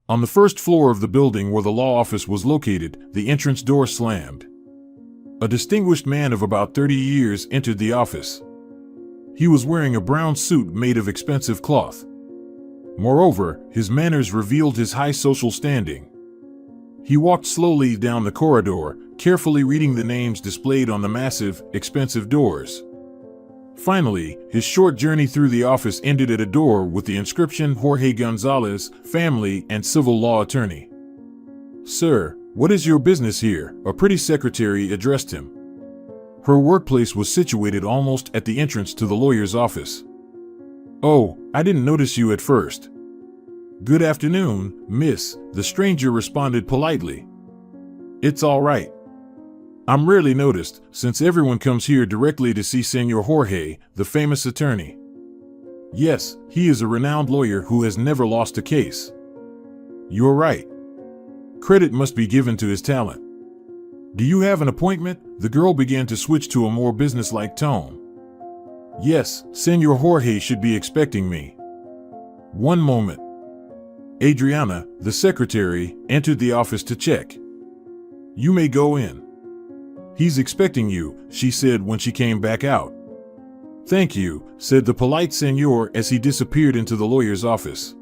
On the first floor of the building where the law office was located, the entrance door slammed. A distinguished man of about 30 years entered the office. He was wearing a brown suit made of expensive cloth. Moreover, his manners revealed his high social standing. He walked slowly down the corridor, carefully reading the names displayed on the massive, expensive doors. Finally, his short journey through the office ended at a door with the inscription Jorge Gonzalez, family and civil law attorney. "Sir, what is your business here?" a pretty secretary addressed him. Her workplace was situated almost at the entrance to the lawyer's office. "Oh, I didn't notice you at first." "Good afternoon, miss," the stranger responded politely. "It's all right. I'm rarely noticed, since everyone comes here directly to see Senor Jorge, the famous attorney. Yes, he is a renowned lawyer who has never lost a case." "You're right. Credit must be given to his talent. Do you have an appointment?" The girl began to switch to a more businesslike tone. "Yes, Senor Jorge should be expecting me." "One moment." Adriana, the secretary, entered the office to check. "You may go in. He's expecting you," she said when she came back out. "Thank you," said the polite senor as he disappeared into the lawyer's office.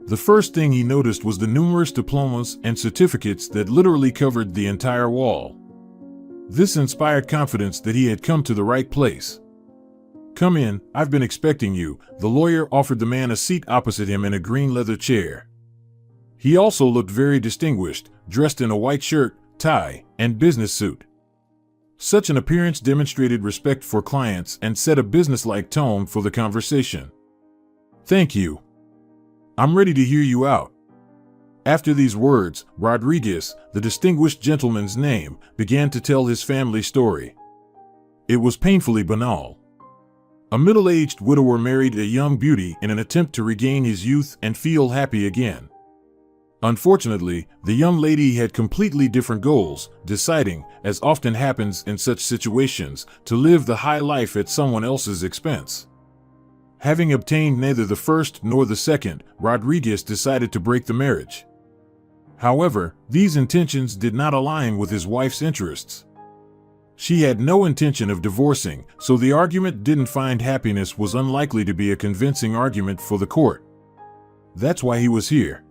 The first thing he noticed was the numerous diplomas and certificates that literally covered the entire wall. This inspired confidence that he had come to the right place. "Come in, I've been expecting you." The lawyer offered the man a seat opposite him in a green leather chair. He also looked very distinguished, dressed in a white shirt, tie, and business suit. Such an appearance demonstrated respect for clients and set a businesslike tone for the conversation. "Thank you. I'm ready to hear you out." After these words, Rodriguez, the distinguished gentleman's name, began to tell his family story. It was painfully banal. A middle-aged widower married a young beauty in an attempt to regain his youth and feel happy again. Unfortunately, the young lady had completely different goals, deciding, as often happens in such situations, to live the high life at someone else's expense. Having obtained neither the first nor the second, Rodriguez decided to break the marriage. However, these intentions did not align with his wife's interests. She had no intention of divorcing, so the argument "didn't find happiness" was unlikely to be a convincing argument for the court. That's why he was here.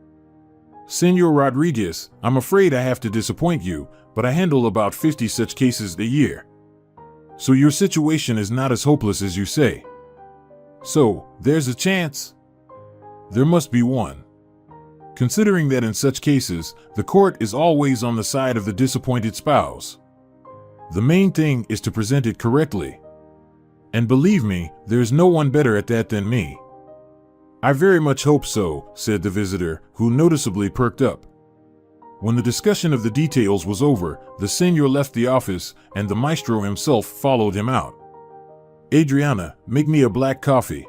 "Senor Rodriguez, I'm afraid I have to disappoint you, but I handle about 50 such cases a year. So your situation is not as hopeless as you say." "So, there's a chance?" "There must be one. Considering that in such cases, the court is always on the side of the disappointed spouse. The main thing is to present it correctly. And believe me, there's no one better at that than me." "I very much hope so," said the visitor, who noticeably perked up. When the discussion of the details was over, the senor left the office, and the maestro himself followed him out. "Adriana, make me a black coffee.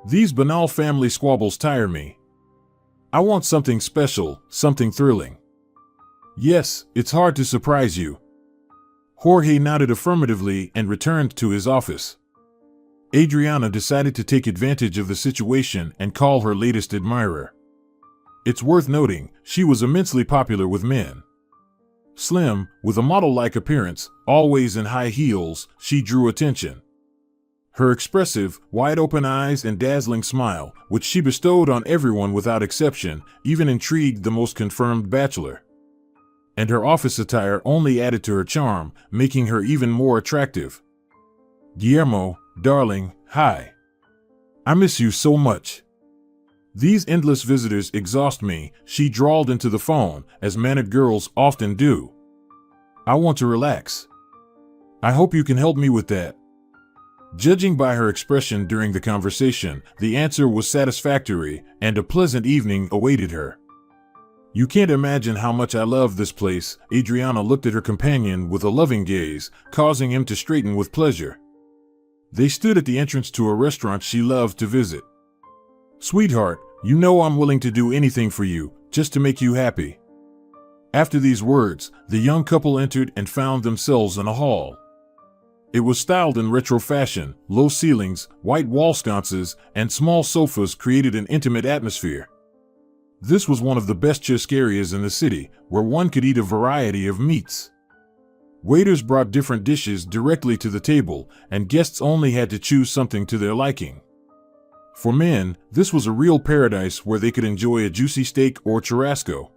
These banal family squabbles tire me. I want something special, something thrilling." "Yes, it's hard to surprise you." Jorge nodded affirmatively and returned to his office. Adriana decided to take advantage of the situation and call her latest admirer. It's worth noting, she was immensely popular with men. Slim, with a model-like appearance, always in high heels, she drew attention. Her expressive, wide-open eyes and dazzling smile, which she bestowed on everyone without exception, even intrigued the most confirmed bachelor. And her office attire only added to her charm, making her even more attractive. "Guillermo, darling, hi. I miss you so much. These endless visitors exhaust me," she drawled into the phone, as mannered girls often do. "I want to relax. I hope you can help me with that." Judging by her expression during the conversation, the answer was satisfactory, and a pleasant evening awaited her. "You can't imagine how much I love this place." Adriana looked at her companion with a loving gaze, causing him to straighten with pleasure. They stood at the entrance to a restaurant she loved to visit. "Sweetheart, you know I'm willing to do anything for you, just to make you happy." After these words, the young couple entered and found themselves in a hall. It was styled in retro fashion. Low ceilings, white wall sconces, and small sofas created an intimate atmosphere. This was one of the best churrascarias in the city, where one could eat a variety of meats. Waiters brought different dishes directly to the table, and guests only had to choose something to their liking. For men, this was a real paradise where they could enjoy a juicy steak or churrasco.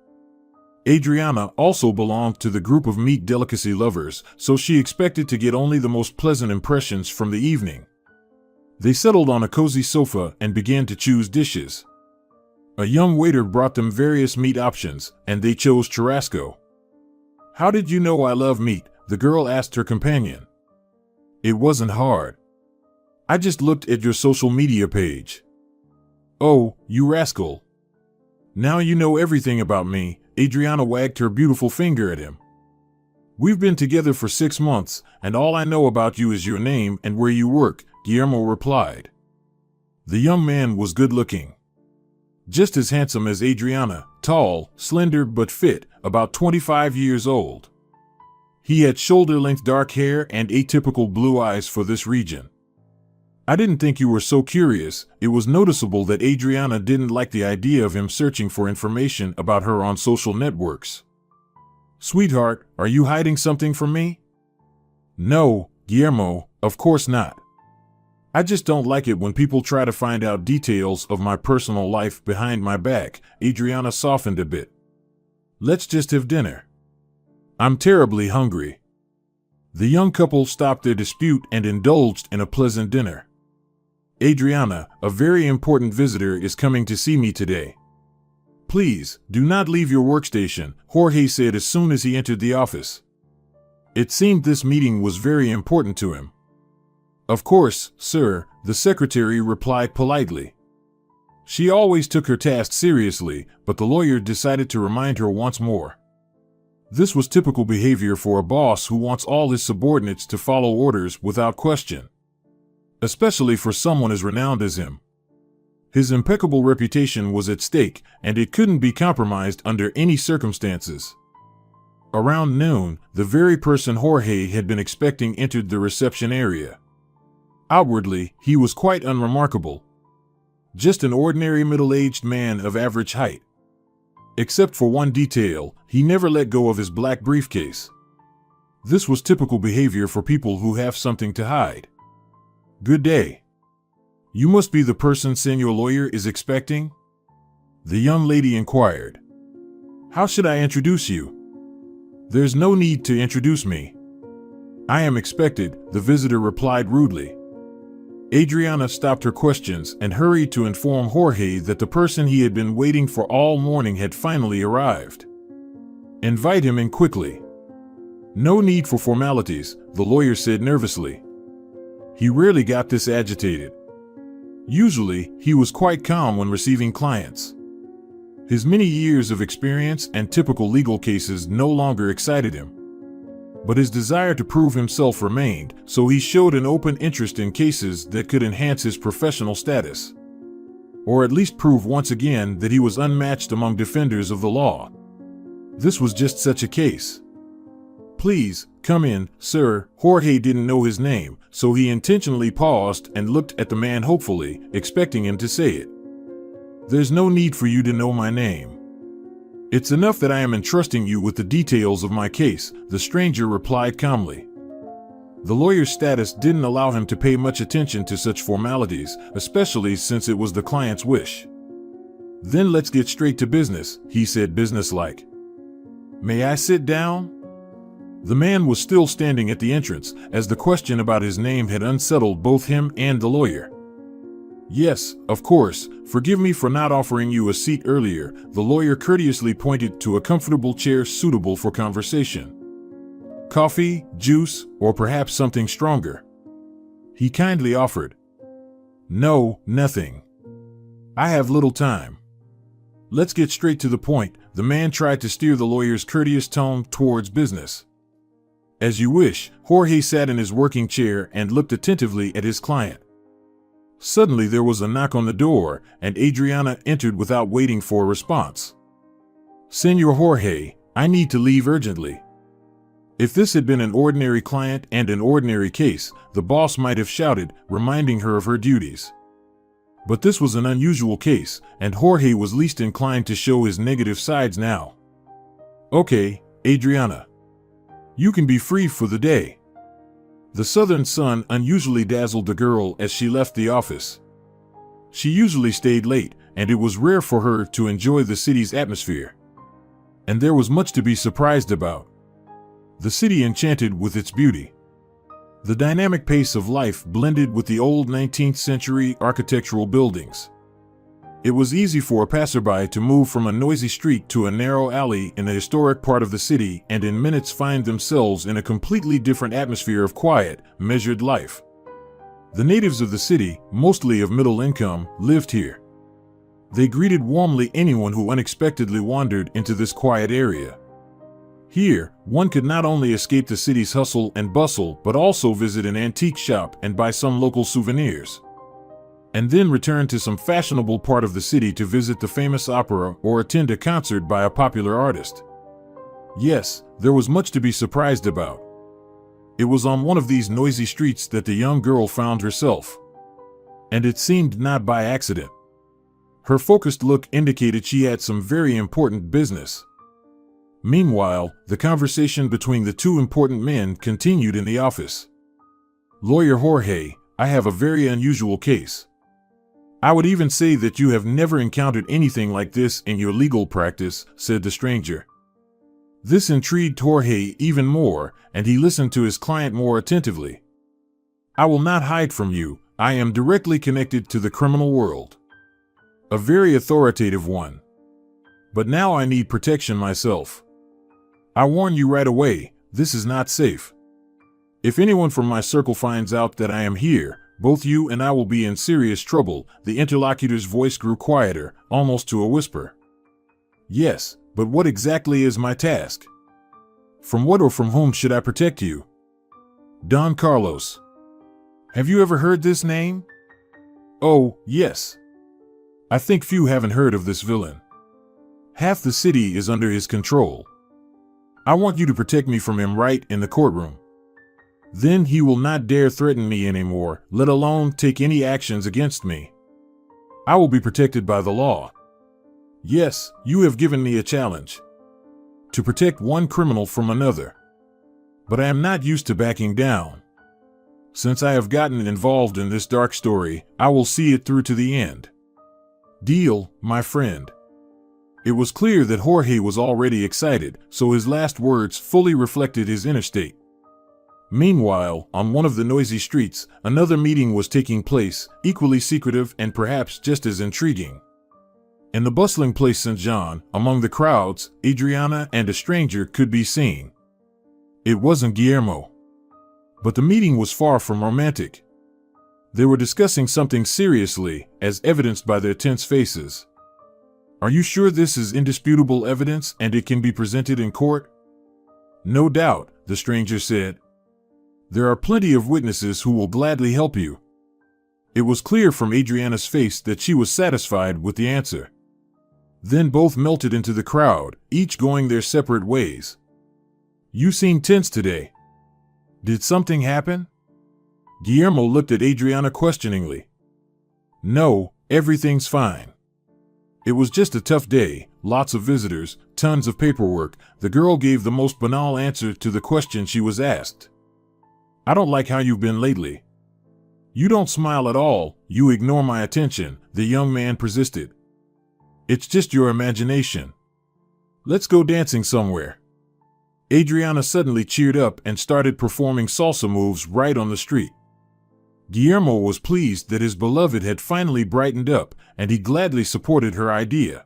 Adriana also belonged to the group of meat delicacy lovers, so she expected to get only the most pleasant impressions from the evening. They settled on a cozy sofa and began to choose dishes. A young waiter brought them various meat options, and they chose churrasco. "How did you know I love meat?" the girl asked her companion. "It wasn't hard. I just looked at your social media page." "Oh, you rascal. Now you know everything about me," Adriana wagged her beautiful finger at him. "We've been together for 6 months, and all I know about you is your name and where you work," Guillermo replied. The young man was good-looking. Just as handsome as Adriana, tall, slender but fit, about 25 years old. He had shoulder-length dark hair and atypical blue eyes for this region. "I didn't think you were so curious." It was noticeable that Adriana didn't like the idea of him searching for information about her on social networks. "Sweetheart, are you hiding something from me?" "No, Guillermo, of course not. I just don't like it when people try to find out details of my personal life behind my back." Adriana softened a bit. "Let's just have dinner. I'm terribly hungry." The young couple stopped their dispute and indulged in a pleasant dinner. "Adriana, a very important visitor is coming to see me today. Please, do not leave your workstation," Jorge said as soon as he entered the office. It seemed this meeting was very important to him. "Of course, sir," the secretary replied politely. She always took her task seriously, but the lawyer decided to remind her once more. This was typical behavior for a boss who wants all his subordinates to follow orders without question, especially for someone as renowned as him. His impeccable reputation was at stake, and it couldn't be compromised under any circumstances. Around noon, the very person Jorge had been expecting entered the reception area. Outwardly, he was quite unremarkable. Just an ordinary middle-aged man of average height. Except for one detail, he never let go of his black briefcase. This was typical behavior for people who have something to hide. "Good day. You must be the person Senor Lawyer is expecting?" the young lady inquired. "How should I introduce you?" "There's no need to introduce me. I am expected," the visitor replied rudely. Adriana stopped her questions and hurried to inform Jorge that the person he had been waiting for all morning had finally arrived. "Invite him in quickly." "No need for formalities," the lawyer said nervously. He rarely got this agitated. Usually, he was quite calm when receiving clients. His many years of experience and typical legal cases no longer excited him. But his desire to prove himself remained, so he showed an open interest in cases that could enhance his professional status. Or at least prove once again that he was unmatched among defenders of the law. This was just such a case. "Please, come in, sir." Jorge didn't know his name, so he intentionally paused and looked at the man hopefully, expecting him to say it. "There's no need for you to know my name. It's enough that I am entrusting you with the details of my case," the stranger replied calmly. The lawyer's status didn't allow him to pay much attention to such formalities, especially since it was the client's wish. "Then let's get straight to business," he said businesslike. "May I sit down?" The man was still standing at the entrance, as the question about his name had unsettled both him and the lawyer. "Yes, of course. Forgive me for not offering you a seat earlier," the lawyer courteously pointed to a comfortable chair suitable for conversation. "Coffee, juice, or perhaps something stronger?" he kindly offered. "No, nothing. I have little time. Let's get straight to the point." The man tried to steer the lawyer's courteous tone towards business. "As you wish." Jorge sat in his working chair and looked attentively at his client. Suddenly there was a knock on the door, and Adriana entered without waiting for a response. "Senor Jorge, I need to leave urgently." If this had been an ordinary client and an ordinary case, the boss might have shouted, reminding her of her duties. But this was an unusual case, and Jorge was least inclined to show his negative sides now. "Okay, Adriana. You can be free for the day." The southern sun unusually dazzled the girl as she left the office. She usually stayed late, and it was rare for her to enjoy the city's atmosphere. And there was much to be surprised about. The city enchanted with its beauty. The dynamic pace of life blended with the old 19th century architectural buildings. It was easy for a passerby to move from a noisy street to a narrow alley in a historic part of the city and in minutes find themselves in a completely different atmosphere of quiet, measured life. The natives of the city, mostly of middle income, lived here. They greeted warmly anyone who unexpectedly wandered into this quiet area. Here, one could not only escape the city's hustle and bustle but also visit an antique shop and buy some local souvenirs. And then return to some fashionable part of the city to visit the famous opera or attend a concert by a popular artist. Yes, there was much to be surprised about. It was on one of these noisy streets that the young girl found herself. And it seemed not by accident. Her focused look indicated she had some very important business. Meanwhile, the conversation between the two important men continued in the office. "Lawyer Jorge, I have a very unusual case. I would even say that you have never encountered anything like this in your legal practice," said the stranger. This intrigued Jorge even more, and he listened to his client more attentively. "I will not hide from you, I am directly connected to the criminal world. A very authoritative one. But now I need protection myself. I warn you right away, this is not safe. If anyone from my circle finds out that I am here, both you and I will be in serious trouble." The interlocutor's voice grew quieter, almost to a whisper. "Yes, but what exactly is my task? From what or from whom should I protect you?" "Don Carlos. Have you ever heard this name?" "Oh, yes. I think few haven't heard of this villain. Half the city is under his control. I want you to protect me from him right in the courtroom. Then he will not dare threaten me anymore, let alone take any actions against me. I will be protected by the law. Yes, you have given me a challenge. To protect one criminal from another. But I am not used to backing down. Since I have gotten involved in this dark story, I will see it through to the end. Deal, my friend." It was clear that Jorge was already excited, so his last words fully reflected his inner state. Meanwhile, on one of the noisy streets, another meeting was taking place, equally secretive and perhaps just as intriguing. In the bustling place St. John, among the crowds, Adriana and a stranger could be seen. It wasn't Guillermo. But the meeting was far from romantic. They were discussing something seriously, as evidenced by their tense faces. "Are you sure this is indisputable evidence and it can be presented in court?" "No doubt," the stranger said. "There are plenty of witnesses who will gladly help you." It was clear from Adriana's face that she was satisfied with the answer. Then both melted into the crowd, each going their separate ways. "You seem tense today. Did something happen?" Guillermo looked at Adriana questioningly. "No, everything's fine. It was just a tough day, lots of visitors, tons of paperwork." The girl gave the most banal answer to the question she was asked. "I don't like how you've been lately." "You don't smile at all, you ignore my attention," the young man persisted. "It's just your imagination. Let's go dancing somewhere." Adriana suddenly cheered up and started performing salsa moves right on the street. Guillermo was pleased that his beloved had finally brightened up, and he gladly supported her idea.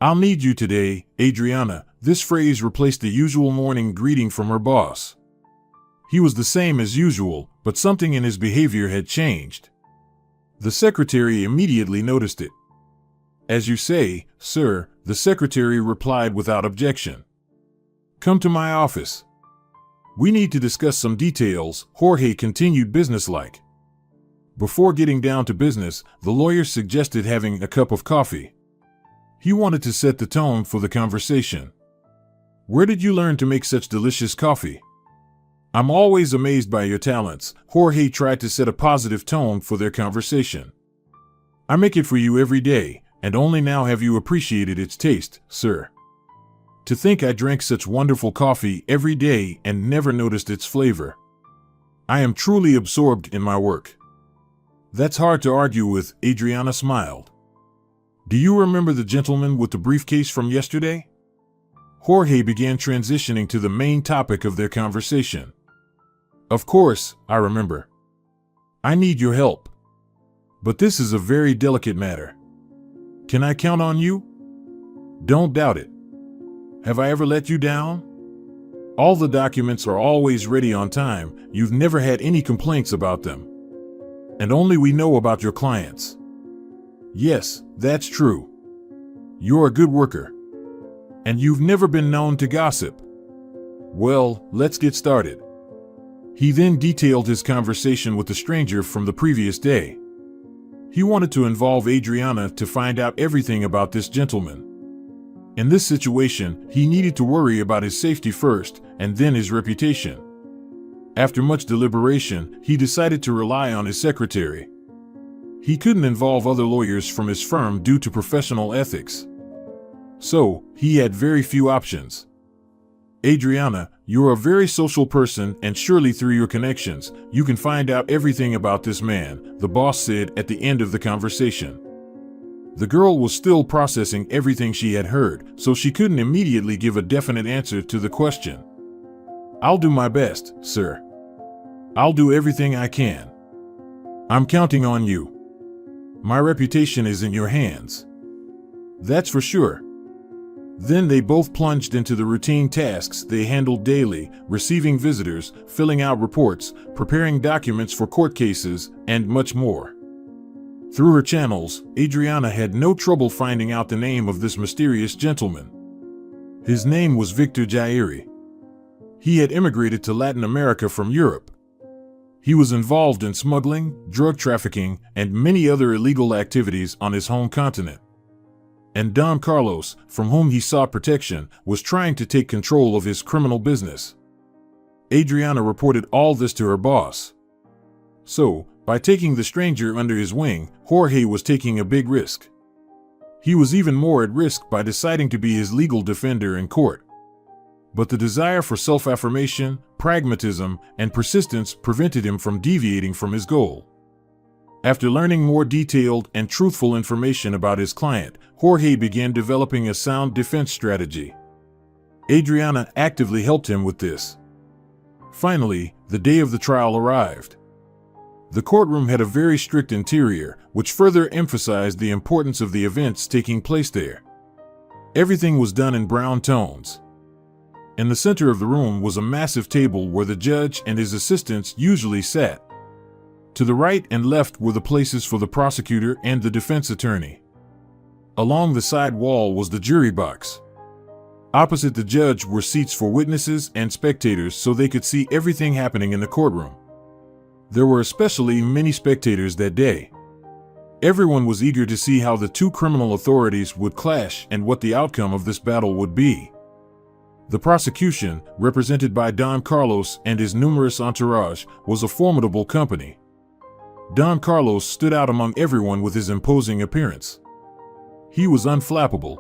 "I'll need you today, Adriana." This phrase replaced the usual morning greeting from her boss. He was the same as usual, but something in his behavior had changed. The secretary immediately noticed it. "As you say, sir," the secretary replied without objection. "Come to my office. We need to discuss some details," Jorge continued businesslike. Before getting down to business, the lawyer suggested having a cup of coffee. He wanted to set the tone for the conversation. "Where did you learn to make such delicious coffee?" "I'm always amazed by your talents." Jorge tried to set a positive tone for their conversation. I make it for you every day, and only now have you appreciated its taste, sir. To think I drank such wonderful coffee every day and never noticed its flavor. I am truly absorbed in my work. That's hard to argue with, Adriana smiled. Do you remember the gentleman with the briefcase from yesterday? Jorge began transitioning to the main topic of their conversation. Of course, I remember. I need your help. But this is a very delicate matter. Can I count on you? Don't doubt it. Have I ever let you down? All the documents are always ready on time. You've never had any complaints about them. And only we know about your clients. Yes, that's true. You're a good worker. And you've never been known to gossip. Well, let's get started. He then detailed his conversation with the stranger from the previous day. He wanted to involve Adriana to find out everything about this gentleman. In this situation, he needed to worry about his safety first, and then his reputation. After much deliberation, he decided to rely on his secretary. He couldn't involve other lawyers from his firm due to professional ethics. So, he had very few options. Adriana, you're a very social person, and surely through your connections, you can find out everything about this man, the boss said at the end of the conversation. The girl was still processing everything she had heard, so she couldn't immediately give a definite answer to the question. I'll do my best, sir. I'll do everything I can. I'm counting on you. My reputation is in your hands. That's for sure. Then they both plunged into the routine tasks they handled daily, receiving visitors, filling out reports, preparing documents for court cases, and much more. Through her channels, Adriana had no trouble finding out the name of this mysterious gentleman. His name was Victor Jairi. He had immigrated to Latin America from Europe. He was involved in smuggling, drug trafficking, and many other illegal activities on his home continent. And Don Carlos, from whom he sought protection, was trying to take control of his criminal business. Adriana reported all this to her boss. So, by taking the stranger under his wing, Jorge was taking a big risk. He was even more at risk by deciding to be his legal defender in court. But the desire for self-affirmation, pragmatism, and persistence prevented him from deviating from his goal. After learning more detailed and truthful information about his client, Jorge began developing a sound defense strategy. Adriana actively helped him with this. Finally, the day of the trial arrived. The courtroom had a very strict interior, which further emphasized the importance of the events taking place there. Everything was done in brown tones. In the center of the room was a massive table where the judge and his assistants usually sat. To the right and left were the places for the prosecutor and the defense attorney. Along the side wall was the jury box. Opposite the judge were seats for witnesses and spectators so they could see everything happening in the courtroom. There were especially many spectators that day. Everyone was eager to see how the two criminal authorities would clash and what the outcome of this battle would be. The prosecution, represented by Don Carlos and his numerous entourage, was a formidable company. Don Carlos stood out among everyone with his imposing appearance. He was unflappable.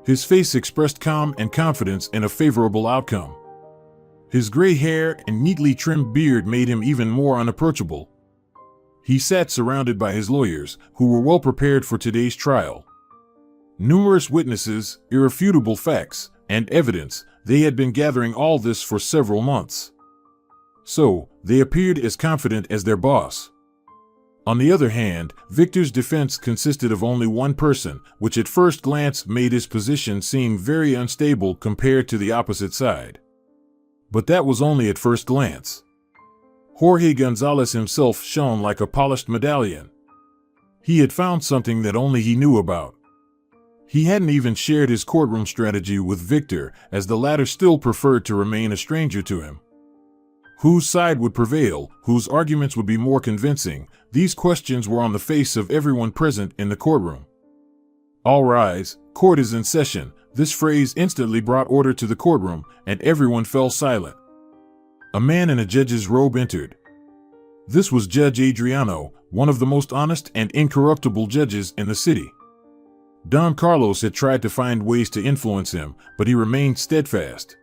His face expressed calm and confidence in a favorable outcome. His gray hair and neatly trimmed beard made him even more unapproachable. He sat surrounded by his lawyers, who were well prepared for today's trial. Numerous witnesses, irrefutable facts, and evidence, they had been gathering all this for several months. So, they appeared as confident as their boss. On the other hand, Victor's defense consisted of only one person, which at first glance made his position seem very unstable compared to the opposite side. But that was only at first glance. Jorge Gonzalez himself shone like a polished medallion. He had found something that only he knew about. He hadn't even shared his courtroom strategy with Victor, as the latter still preferred to remain a stranger to him. Whose side would prevail, whose arguments would be more convincing, these questions were on the face of everyone present in the courtroom. All rise, court is in session. This phrase instantly brought order to the courtroom, and everyone fell silent. A man in a judge's robe entered. This was Judge Adriano, one of the most honest and incorruptible judges in the city. Don Carlos had tried to find ways to influence him, but he remained steadfast.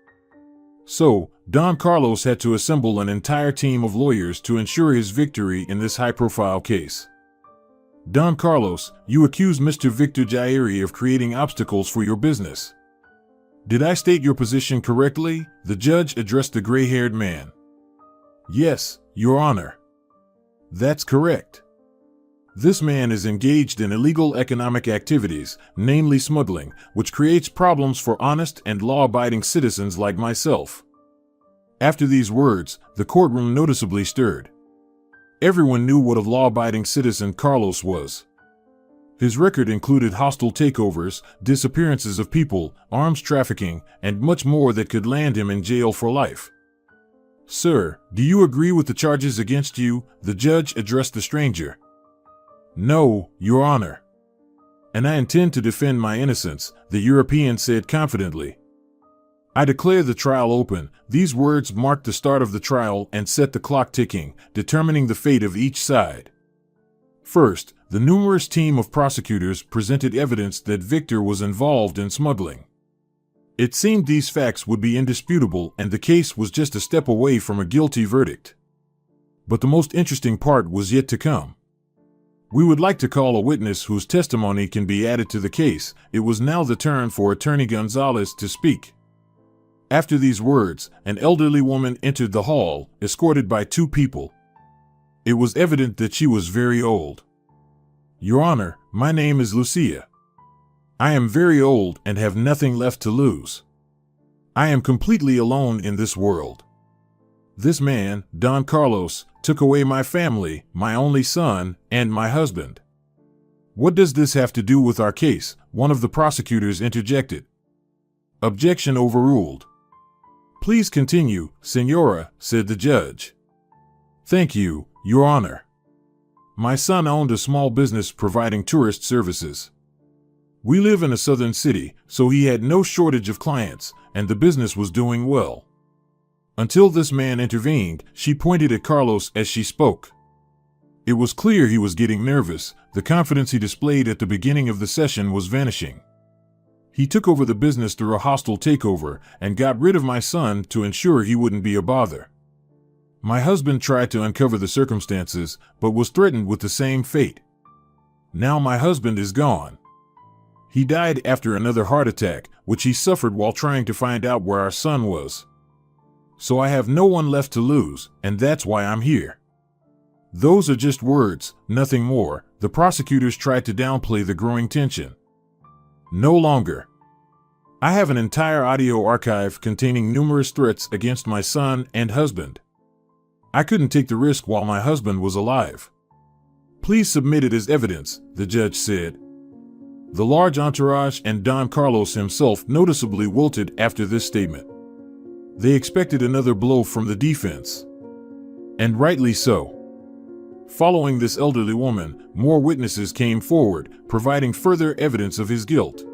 So, Don Carlos had to assemble an entire team of lawyers to ensure his victory in this high-profile case. Don Carlos, you accuse Mr. Victor Jairi of creating obstacles for your business. Did I state your position correctly? The judge addressed the gray-haired man. Yes, Your Honor. That's correct. This man is engaged in illegal economic activities, namely smuggling, which creates problems for honest and law-abiding citizens like myself. After these words, the courtroom noticeably stirred. Everyone knew what a law-abiding citizen Carlos was. His record included hostile takeovers, disappearances of people, arms trafficking, and much more that could land him in jail for life. Sir, do you agree with the charges against you? The judge addressed the stranger. No, Your Honor. And I intend to defend my innocence, the European said confidently. I declare the trial open. These words marked the start of the trial and set the clock ticking, determining the fate of each side. First, the numerous team of prosecutors presented evidence that Victor was involved in smuggling. It seemed these facts would be indisputable and the case was just a step away from a guilty verdict. But the most interesting part was yet to come. We would like to call a witness whose testimony can be added to the case. It was now the turn for Attorney Gonzalez to speak. After these words, an elderly woman entered the hall, escorted by two people. It was evident that she was very old. Your Honor, my name is Lucia. I am very old and have nothing left to lose. I am completely alone in this world. This man, Don Carlos, took away my family, my only son, and my husband. What does this have to do with our case? One of the prosecutors interjected. Objection overruled. Please continue, Senora, said the judge. Thank you, Your Honor. My son owned a small business providing tourist services. We live in a southern city, so he had no shortage of clients, and the business was doing well. Until this man intervened, she pointed at Carlos as she spoke. It was clear he was getting nervous. The confidence he displayed at the beginning of the session was vanishing. He took over the business through a hostile takeover and got rid of my son to ensure he wouldn't be a bother. My husband tried to uncover the circumstances, but was threatened with the same fate. Now my husband is gone. He died after another heart attack, which he suffered while trying to find out where our son was. So I have no one left to lose, and that's why I'm here. Those are just words, nothing more. The prosecutors tried to downplay the growing tension. No longer. I have an entire audio archive containing numerous threats against my son and husband. I couldn't take the risk while my husband was alive. Please submit it as evidence, the judge said. The large entourage and Don Carlos himself noticeably wilted after this statement. They expected another blow from the defense. And rightly so. Following this elderly woman, more witnesses came forward, providing further evidence of his guilt.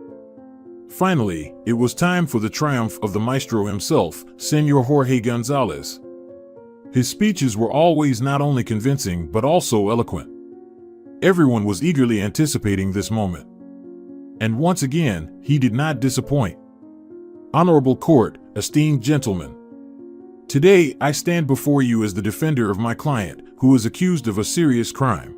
Finally, it was time for the triumph of the maestro himself, Senor Jorge Gonzalez. His speeches were always not only convincing but also eloquent. Everyone was eagerly anticipating this moment. And once again, he did not disappoint. Honorable court, esteemed gentlemen. Today, I stand before you as the defender of my client, who is accused of a serious crime.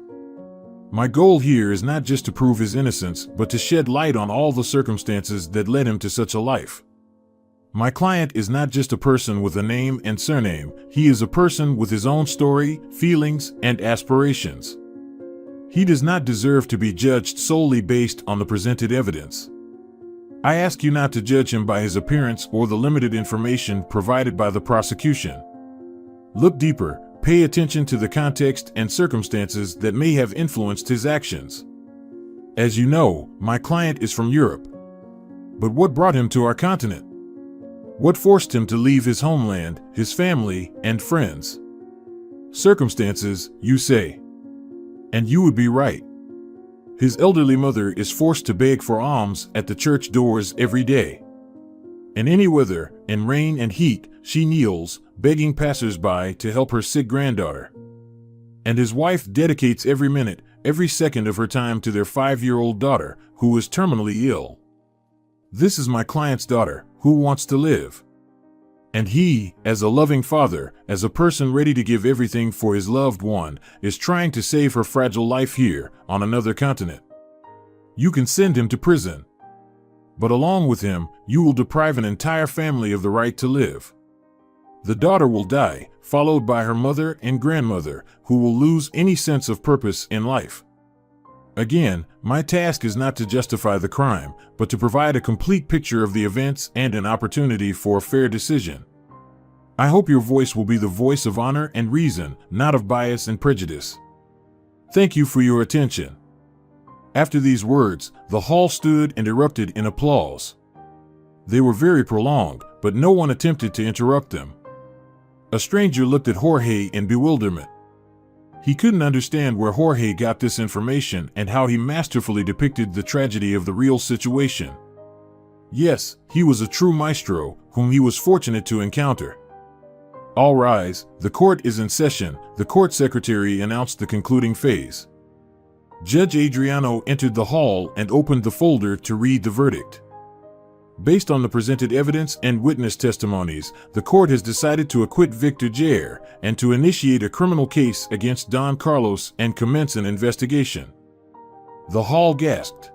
My goal here is not just to prove his innocence, but to shed light on all the circumstances that led him to such a life. My client is not just a person with a name and surname, he is a person with his own story, feelings, and aspirations. He does not deserve to be judged solely based on the presented evidence. I ask you not to judge him by his appearance or the limited information provided by the prosecution. Look deeper, pay attention to the context and circumstances that may have influenced his actions. As you know, my client is from Europe. But what brought him to our continent? What forced him to leave his homeland, his family, and friends? Circumstances, you say. And you would be right. His elderly mother is forced to beg for alms at the church doors every day. In any weather, in rain and heat, she kneels, begging passers-by to help her sick granddaughter. and his wife dedicates every minute, every second of her time to their 5-year-old daughter, who is terminally ill. This is my client's daughter, who wants to live. And he, as a loving father, as a person ready to give everything for his loved one, is trying to save her fragile life here, on another continent. You can send him to prison. But along with him, you will deprive an entire family of the right to live. The daughter will die, followed by her mother and grandmother, who will lose any sense of purpose in life. Again, my task is not to justify the crime, but to provide a complete picture of the events and an opportunity for a fair decision. I hope your voice will be the voice of honor and reason, not of bias and prejudice. Thank you for your attention. After these words, the hall stood and erupted in applause. They were very prolonged, but no one attempted to interrupt them. A stranger looked at Jorge in bewilderment. He couldn't understand where Jorge got this information and how he masterfully depicted the tragedy of the real situation. Yes, he was a true maestro, whom he was fortunate to encounter. All rise, the court is in session, the court secretary announced the concluding phase. Judge Adriano entered the hall and opened the folder to read the verdict. Based on the presented evidence and witness testimonies, the court has decided to acquit Victor Jair and to initiate a criminal case against Don Carlos and commence an investigation. The hall gasped,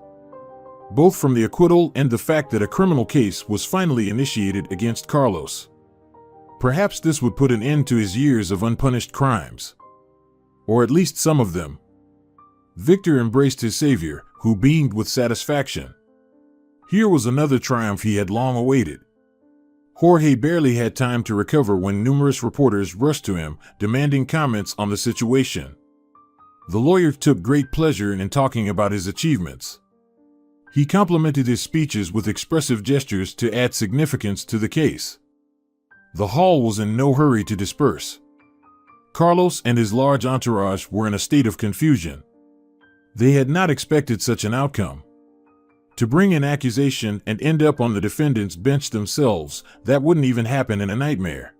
both from the acquittal and the fact that a criminal case was finally initiated against Carlos. Perhaps this would put an end to his years of unpunished crimes. Or at least some of them. Victor embraced his savior, who beamed with satisfaction. Here was another triumph he had long awaited. Jorge barely had time to recover when numerous reporters rushed to him, demanding comments on the situation. The lawyer took great pleasure in talking about his achievements. He complimented his speeches with expressive gestures to add significance to the case. The hall was in no hurry to disperse. Carlos and his large entourage were in a state of confusion. They had not expected such an outcome. To bring an accusation and end up on the defendant's bench themselves, that wouldn't even happen in a nightmare.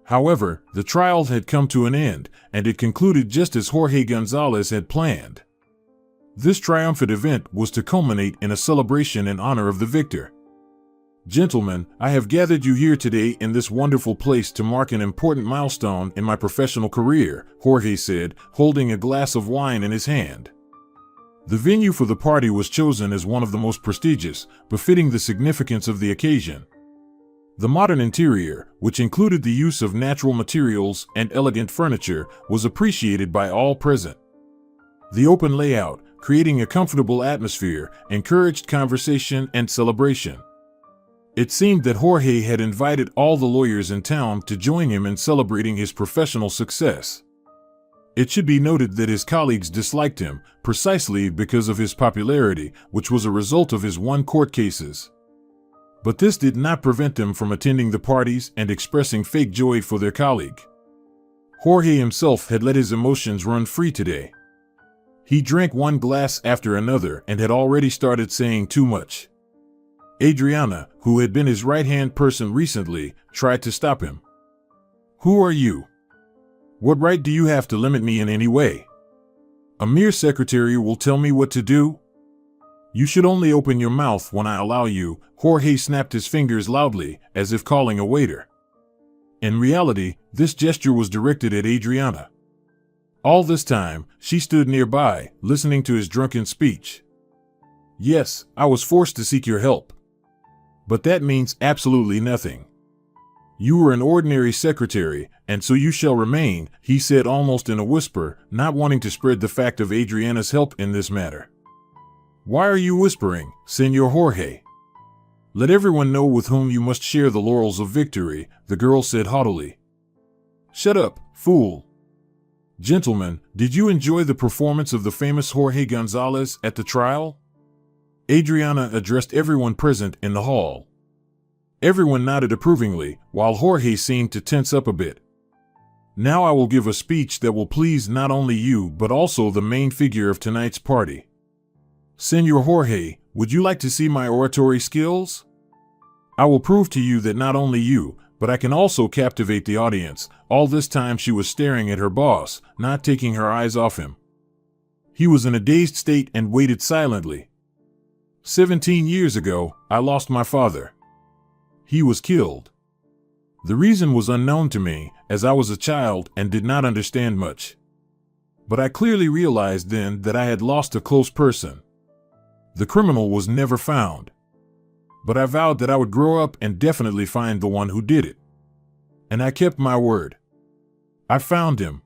However, the trial had come to an end, and it concluded just as Jorge Gonzalez had planned. This triumphant event was to culminate in a celebration in honor of the victor. Gentlemen, I have gathered you here today in this wonderful place to mark an important milestone in my professional career, Jorge said, holding a glass of wine in his hand. The venue for the party was chosen as one of the most prestigious, befitting the significance of the occasion. The modern interior, which included the use of natural materials and elegant furniture, was appreciated by all present. The open layout, creating a comfortable atmosphere, encouraged conversation and celebration. It seemed that Jorge had invited all the lawyers in town to join him in celebrating his professional success. It should be noted that his colleagues disliked him, precisely because of his popularity, which was a result of his won court cases. But this did not prevent them from attending the parties and expressing fake joy for their colleague. Jorge himself had let his emotions run free today. He drank one glass after another and had already started saying too much. Adriana, who had been his right-hand person recently, tried to stop him. "Who are you? What right do you have to limit me in any way? A mere secretary will tell me what to do? You should only open your mouth when I allow you." Jorge snapped his fingers loudly, as if calling a waiter. In reality, this gesture was directed at Adriana. All this time, she stood nearby, listening to his drunken speech. "Yes, I was forced to seek your help. But that means absolutely nothing. You were an ordinary secretary, and so you shall remain," he said almost in a whisper, not wanting to spread the fact of Adriana's help in this matter. "Why are you whispering, Senor Jorge? Let everyone know with whom you must share the laurels of victory," the girl said haughtily. "Shut up, fool. Gentlemen, did you enjoy the performance of the famous Jorge Gonzalez at the trial?" Adriana addressed everyone present in the hall. Everyone nodded approvingly, while Jorge seemed to tense up a bit. "Now I will give a speech that will please not only you but also the main figure of tonight's party. Senor Jorge, would you like to see my oratory skills? I will prove to you that not only you, but but I can also captivate the audience. All this time she was staring at her boss, not taking her eyes off him. He was in a dazed state and waited silently. 17 years ago, I lost my father. He was killed. The reason was unknown to me, as I was a child and did not understand much. But I clearly realized then that I had lost a close person. The criminal was never found. But I vowed that I would grow up and definitely find the one who did it. And I kept my word. I found him.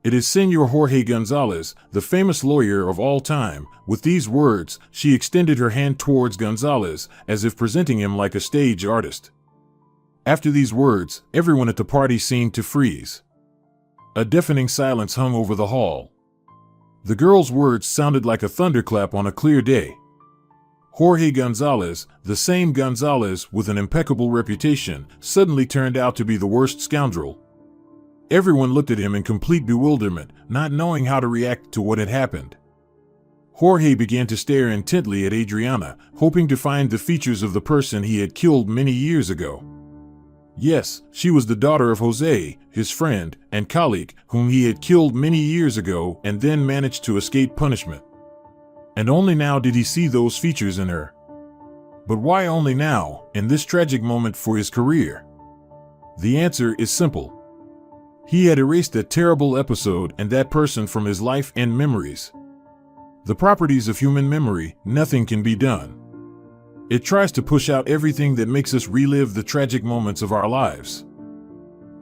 It is Senor Jorge Gonzalez, the famous lawyer of all time. With these words, she extended her hand towards Gonzalez, as if presenting him like a stage artist. After these words, everyone at the party seemed to freeze. A deafening silence hung over the hall. The girl's words sounded like a thunderclap on a clear day. Jorge Gonzalez, the same Gonzalez with an impeccable reputation, suddenly turned out to be the worst scoundrel. Everyone looked at him in complete bewilderment, not knowing how to react to what had happened. Jorge began to stare intently at Adriana, hoping to find the features of the person he had killed many years ago. Yes, she was the daughter of Jose, his friend and colleague, whom he had killed many years ago and then managed to escape punishment. And only now did he see those features in her. But why only now, in this tragic moment for his career? The answer is simple. He had erased that terrible episode and that person from his life and memories. The properties of human memory, nothing can be done. It tries to push out everything that makes us relive the tragic moments of our lives.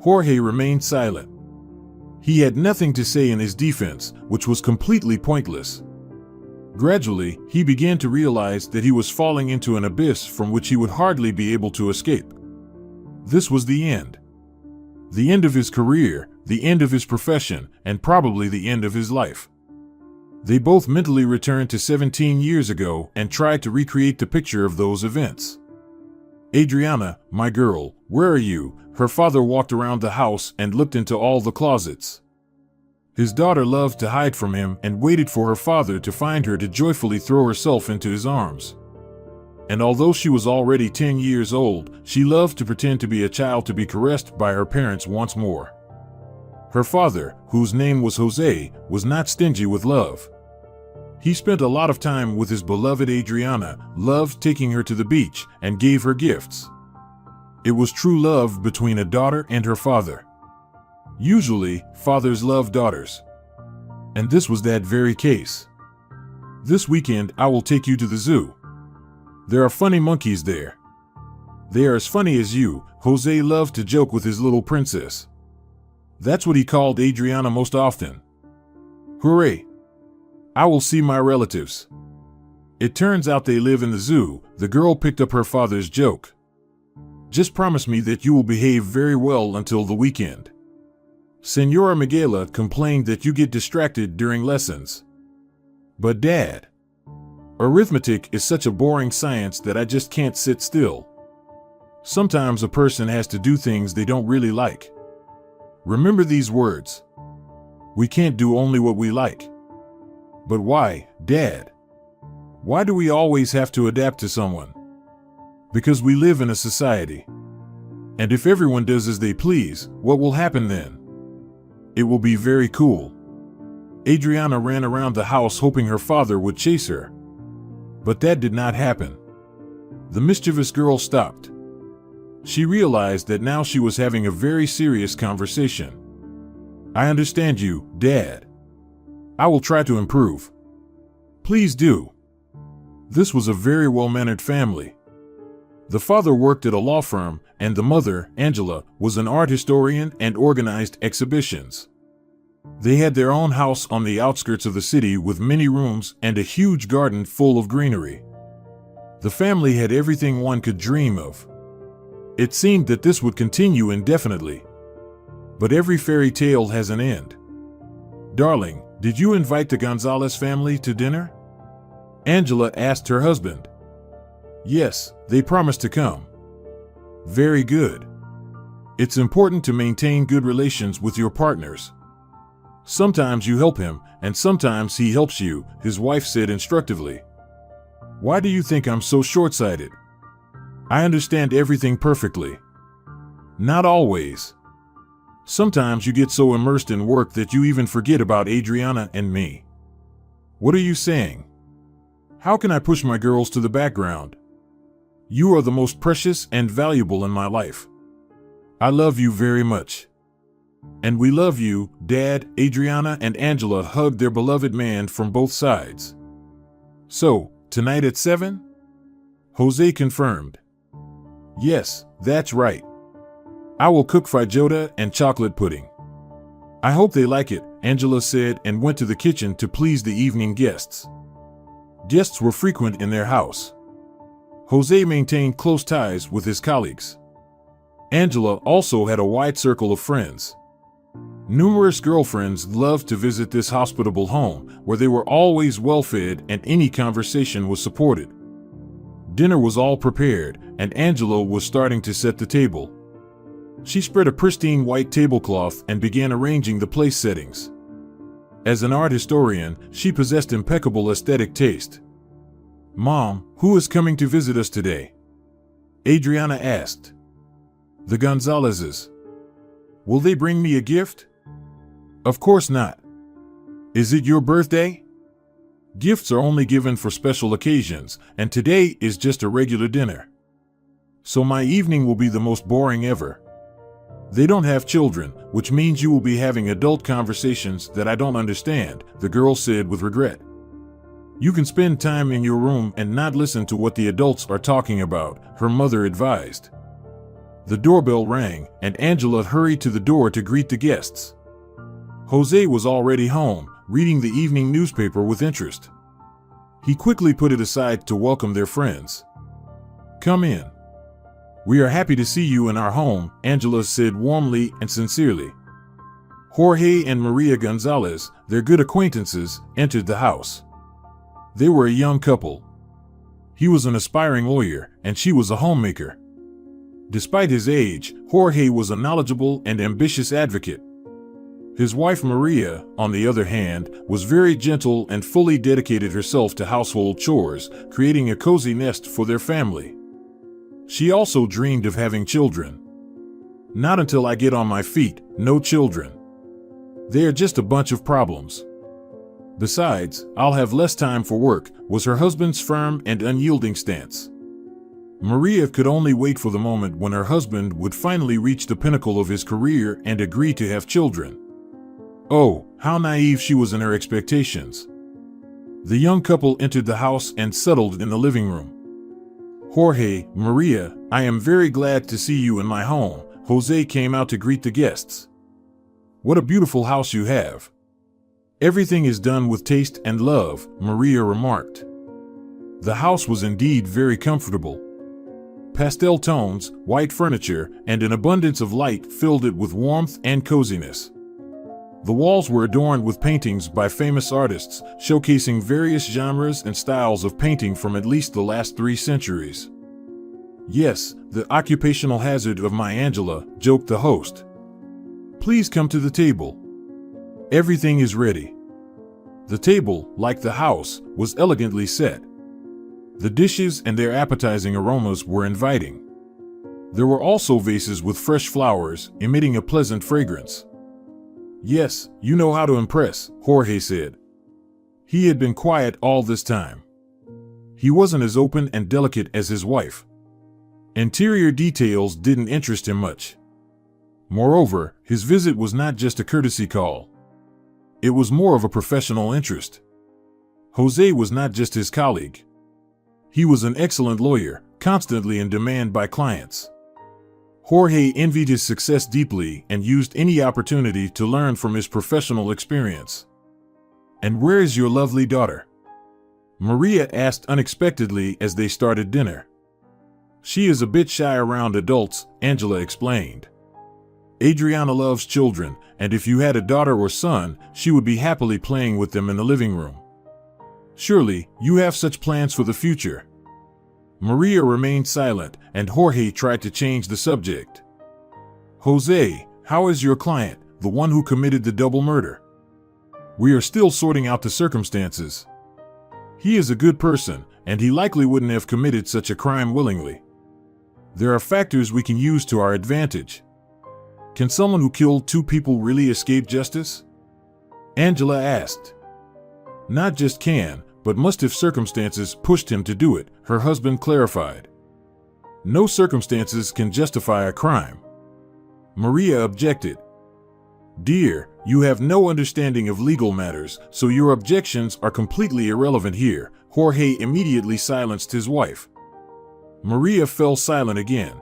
Jorge remained silent. He had nothing to say in his defense, which was completely pointless. Gradually, he began to realize that he was falling into an abyss from which he would hardly be able to escape. This was the end. The end of his career, the end of his profession, and probably the end of his life. They both mentally returned to 17 years ago and tried to recreate the picture of those events. Adriana, my girl, where are you? Her father walked around the house and looked into all the closets. His daughter loved to hide from him and waited for her father to find her to joyfully throw herself into his arms. And although she was already 10 years old, she loved to pretend to be a child to be caressed by her parents once more. Her father, whose name was Jose, was not stingy with love. He spent a lot of time with his beloved Adriana, loved taking her to the beach, and gave her gifts. It was true love between a daughter and her father. Usually, fathers love daughters. And this was that very case. This weekend, I will take you to the zoo. There are funny monkeys there. They are as funny as you. Jose loved to joke with his little princess. That's what he called Adriana most often. Hooray! I will see my relatives. It turns out they live in the zoo. The girl picked up her father's joke. Just promise me that you will behave very well until the weekend. Senora Miguela complained that you get distracted during lessons. But Dad, arithmetic is such a boring science that I just can't sit still. Sometimes a person has to do things they don't really like. Remember these words. We can't do only what we like. But why, Dad? Why do we always have to adapt to someone? Because we live in a society. And if everyone does as they please, what will happen then? It will be very cool. Adriana ran around the house hoping her father would chase her. But that did not happen. The mischievous girl stopped. She realized that now she was having a very serious conversation. I understand you, Dad. I will try to improve. Please do. This was a very well-mannered family. The father worked at a law firm, and the mother, Angela, was an art historian and organized exhibitions. They had their own house on the outskirts of the city with many rooms and a huge garden full of greenery. The family had everything one could dream of. It seemed that this would continue indefinitely. But every fairy tale has an end. Darling, did you invite the Gonzalez family to dinner? Angela asked her husband. Yes, they promised to come. Very good. It's important to maintain good relations with your partners. Sometimes you help him, and sometimes he helps you, his wife said instructively. Why do you think I'm so short-sighted? I understand everything perfectly. Not always. Sometimes you get so immersed in work that you even forget about Adriana and me. What are you saying? How can I push my girls to the background? You are the most precious and valuable in my life. I love you very much. And we love you, Dad. Adriana and Angela hugged their beloved man from both sides. So, tonight at 7? Jose confirmed. Yes, that's right. I will cook feijoada and chocolate pudding. I hope they like it, Angela said and went to the kitchen to please the evening guests. Guests were frequent in their house. Jose maintained close ties with his colleagues. Angela also had a wide circle of friends. Numerous girlfriends loved to visit this hospitable home, where they were always well-fed and any conversation was supported. Dinner was all prepared, and Angela was starting to set the table. She spread a pristine white tablecloth and began arranging the place settings. As an art historian, she possessed impeccable aesthetic taste. "Mom, who is coming to visit us today?" Adriana asked. "The Gonzalezes." "Will they bring me a gift?" "Of course not." "Is it your birthday?" "Gifts are only given for special occasions, and today is just a regular dinner. So my evening will be the most boring ever. They don't have children, which means you will be having adult conversations that I don't understand," the girl said with regret. "You can spend time in your room and not listen to what the adults are talking about," her mother advised. The doorbell rang, and Angela hurried to the door to greet the guests. Jose was already home, reading the evening newspaper with interest. He quickly put it aside to welcome their friends. "Come in. We are happy to see you in our home," Angela said warmly and sincerely. Jorge and Maria Gonzalez, their good acquaintances, entered the house. They were a young couple. He was an aspiring lawyer, and she was a homemaker. Despite his age, Jorge was a knowledgeable and ambitious advocate. His wife Maria, on the other hand, was very gentle and fully dedicated herself to household chores, creating a cozy nest for their family. She also dreamed of having children. "Not until I get on my feet, no children. They are just a bunch of problems. Besides, I'll have less time for work," was her husband's firm and unyielding stance. Maria could only wait for the moment when her husband would finally reach the pinnacle of his career and agree to have children. Oh, how naive she was in her expectations. The young couple entered the house and settled in the living room. "Jorge, Maria, I am very glad to see you in my home," Jose came out to greet the guests. "What a beautiful house you have. Everything is done with taste and love," Maria remarked. The house was indeed very comfortable. Pastel tones, white furniture, and an abundance of light filled it with warmth and coziness. The walls were adorned with paintings by famous artists, showcasing various genres and styles of painting from at least the last 3 centuries. "Yes, the occupational hazard of my Angela," joked the host. "Please come to the table. Everything is ready." The table, like the house, was elegantly set. The dishes and their appetizing aromas were inviting. There were also vases with fresh flowers, emitting a pleasant fragrance. "Yes, you know how to impress," Jorge said. He had been quiet all this time. He wasn't as open and delicate as his wife. Interior details didn't interest him much. Moreover, his visit was not just a courtesy call. It was more of a professional interest. Jose was not just his colleague. He was an excellent lawyer, constantly in demand by clients. Jorge envied his success deeply and used any opportunity to learn from his professional experience. "And where is your lovely daughter?" Maria asked unexpectedly as they started dinner. "She is a bit shy around adults," Angela explained. "Adriana loves children, and if you had a daughter or son, she would be happily playing with them in the living room. Surely, you have such plans for the future." Maria remained silent, and Jorge tried to change the subject. "Jose, how is your client, the one who committed the double murder?" "We are still sorting out the circumstances. He is a good person, and he likely wouldn't have committed such a crime willingly. There are factors we can use to our advantage." Can someone who killed two people really escape justice? Angela asked. Not just can, but must if circumstances pushed him to do it, her husband clarified. No circumstances can justify a crime. Maria objected. Dear, you have no understanding of legal matters, so your objections are completely irrelevant here. Jorge immediately silenced his wife. Maria fell silent again.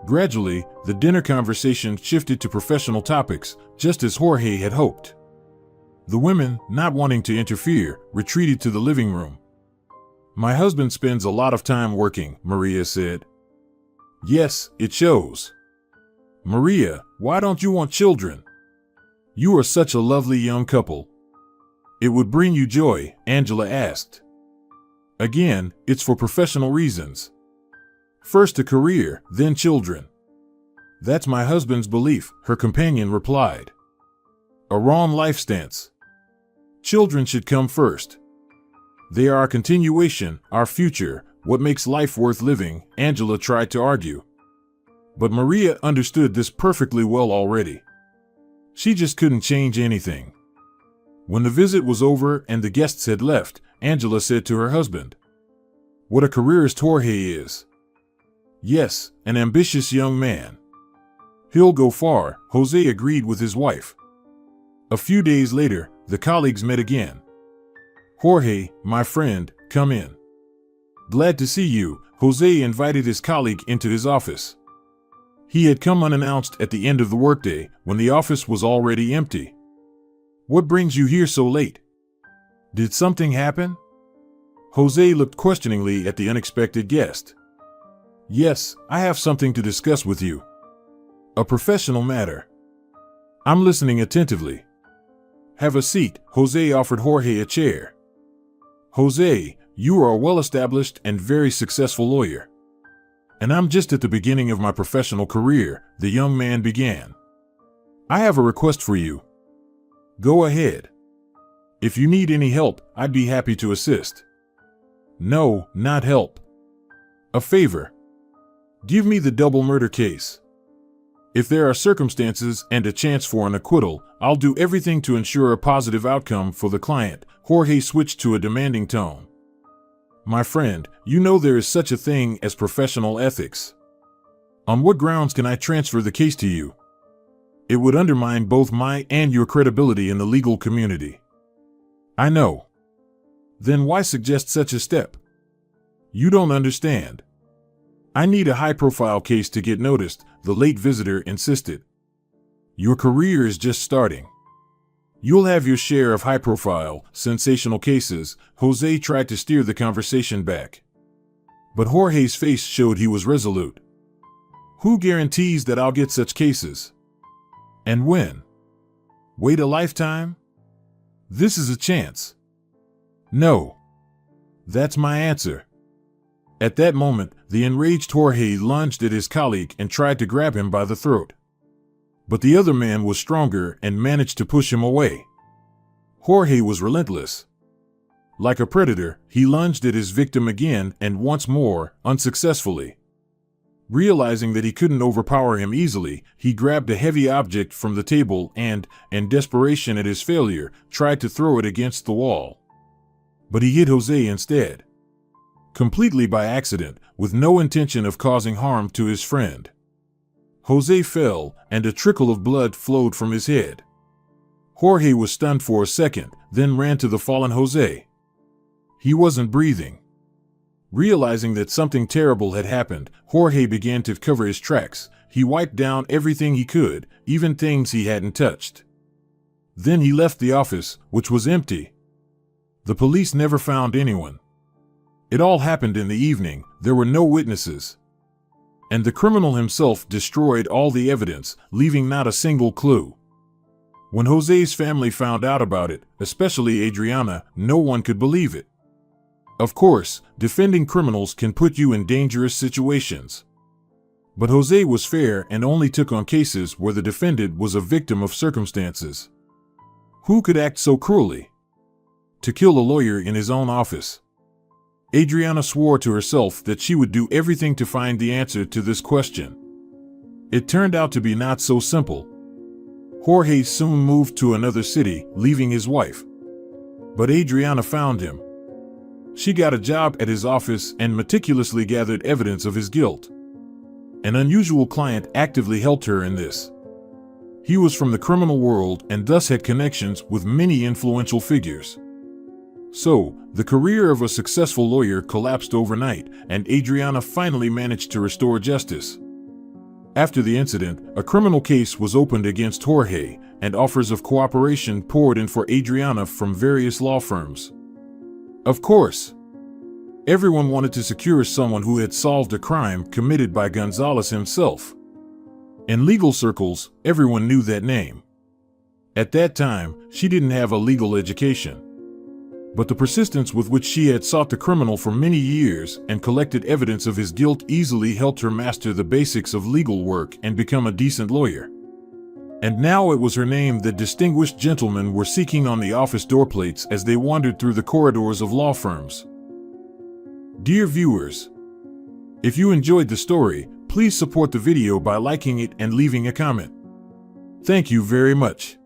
Gradually, the dinner conversation shifted to professional topics, just as Jorge had hoped. The women, not wanting to interfere, retreated to the living room. My husband spends a lot of time working, Maria said. Yes, it shows. Maria, why don't you want children? You are such a lovely young couple. It would bring you joy, Angela asked. Again, it's for professional reasons. First a career, then children. That's my husband's belief, her companion replied. A wrong life stance. Children should come first. They are our continuation, our future, what makes life worth living, Angela tried to argue. But Maria understood this perfectly well already. She just couldn't change anything. When the visit was over and the guests had left, Angela said to her husband, What a careerist Jorge is. Yes, an ambitious young man. He'll go far, Jose agreed with his wife. A few days later, the colleagues met again. Jorge, my friend, come in. Glad to see you, Jose invited his colleague into his office. He had come unannounced at the end of the workday, when the office was already empty. What brings you here so late? Did something happen? Jose looked questioningly at the unexpected guest. Yes, I have something to discuss with you. A professional matter. I'm listening attentively. Have a seat, Jose offered Jorge a chair. Jose, you are a well-established and very successful lawyer. And I'm just at the beginning of my professional career, the young man began. I have a request for you. Go ahead. If you need any help, I'd be happy to assist. No, not help. A favor. Give me the double murder case. If there are circumstances and a chance for an acquittal, I'll do everything to ensure a positive outcome for the client. Jorge switched to a demanding tone. My friend, you know there is such a thing as professional ethics. On what grounds can I transfer the case to you? It would undermine both my and your credibility in the legal community. I know. Then why suggest such a step? You don't understand. I need a high-profile case to get noticed, the late visitor insisted. Your career is just starting. You'll have your share of high-profile, sensational cases. Jose tried to steer the conversation back. But Jorge's face showed he was resolute. Who guarantees that I'll get such cases? And when? Wait a lifetime? This is a chance. No. That's my answer. At that moment, the enraged Jorge lunged at his colleague and tried to grab him by the throat. But the other man was stronger and managed to push him away. Jorge was relentless. Like a predator, he lunged at his victim again and once more, unsuccessfully. Realizing that he couldn't overpower him easily, he grabbed a heavy object from the table and, in desperation at his failure, tried to throw it against the wall. But he hit Jose instead. Completely by accident, with no intention of causing harm to his friend. Jose fell, and a trickle of blood flowed from his head. Jorge was stunned for a second, then ran to the fallen Jose. He wasn't breathing. Realizing that something terrible had happened, Jorge began to cover his tracks. He wiped down everything he could, even things he hadn't touched. Then he left the office, which was empty. The police never found anyone. It all happened in the evening, there were no witnesses. And the criminal himself destroyed all the evidence, leaving not a single clue. When Jose's family found out about it, especially Adriana, no one could believe it. Of course, defending criminals can put you in dangerous situations. But Jose was fair and only took on cases where the defendant was a victim of circumstances. Who could act so cruelly? To kill a lawyer in his own office. Adriana swore to herself that she would do everything to find the answer to this question. It turned out to be not so simple. Jorge soon moved to another city, leaving his wife. But Adriana found him. She got a job at his office and meticulously gathered evidence of his guilt. An unusual client actively helped her in this. He was from the criminal world and thus had connections with many influential figures. So, the career of a successful lawyer collapsed overnight, and Adriana finally managed to restore justice. After the incident, a criminal case was opened against Jorge, and offers of cooperation poured in for Adriana from various law firms. Of course, everyone wanted to secure someone who had solved a crime committed by Gonzalez himself. In legal circles, everyone knew that name. At that time, she didn't have a legal education. But the persistence with which she had sought the criminal for many years and collected evidence of his guilt easily helped her master the basics of legal work and become a decent lawyer. And now it was her name that distinguished gentlemen were seeking on the office doorplates as they wandered through the corridors of law firms. Dear viewers, if you enjoyed the story, please support the video by liking it and leaving a comment. Thank you very much.